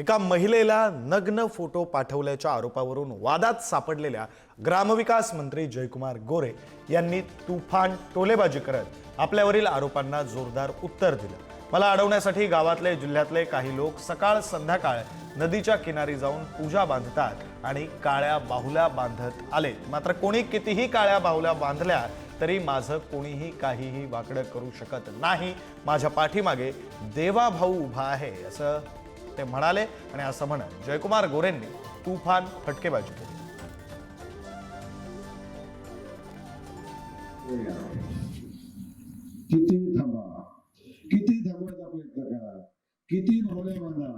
एका महिलेला नग्न फोटो पाठवल्याच्या आरोपावरून वादात सापडलेल्या ग्रामविकास मंत्री जयकुमार गोरे यांनी तुफान टोलेबाजी करत आपल्यावरील आरोपांना जोरदार उत्तर दिलं। मला अडवण्यासाठी गावातले जिल्ह्यातले काही लोक सकाळ संध्याकाळ नदीच्या किनारी जाऊन पूजा बांधतात आणि काळ्या बाहुल्या बांधत आले, मात्र कोणी कितीही काळ्या बाहुल्या बांधल्या तरी माझं कोणीही काहीही वाकडं करू शकत नाही। माझ्या पाठीमागे देवाभाऊ उभा आहे असं ते म्हणाले आणि असं म्हणत जयकुमार गोरेंनी तुफान फटकेबाजी केली। किती थांबवायचा प्रयत्न करा, किती भावल्या बांधा,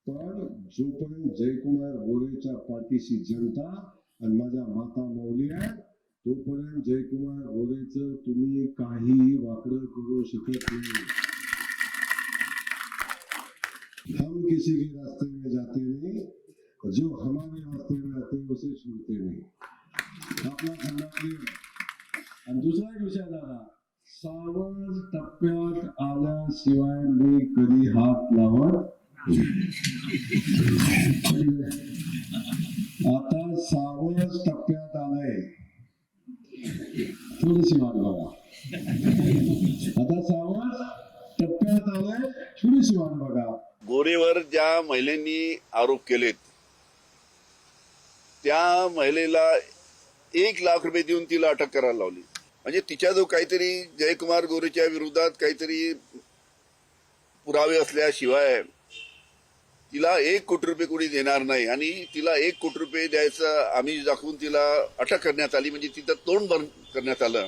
पण जोपर्यंत जयकुमार गोरेच्या पाठीशी जनता आणि माझ्या माता मौली आहे तोपर्यंत जयकुमार गोरेचं तुम्ही काही वाकडं करू शकत नाही। हम किसी के रास्ते में जाते नहीं, जो हमारे रास्ते में आते हैं उसे छोड़ते नहीं। आपला समजले। आणि दुसरा एक विषय झाला, सावध टप्प्यात आल्याशिवाय मी कधी हात लावत आता सावध टप्प्यात आलाय, थोडीशी वाट बघा। आता सावध टप्प्यात आलाय, थोडीशी वाट बघा। गोरेवर ज्या महिलांनी आरोप केलेत त्या महिलेला 1 लाख रुपये देऊन तिला अटक करायला लावली। म्हणजे तिच्या जो काहीतरी जयकुमार गोरेच्या विरोधात काहीतरी पुरावे असल्याशिवाय तिला 1 कोटी रुपये कोणी देणार नाही आणि तिला 1 कोटी रुपये द्यायचं आम्ही दाखवून तिला अटक करण्यात आली, म्हणजे तिथं तोंड बंद करण्यात आलं।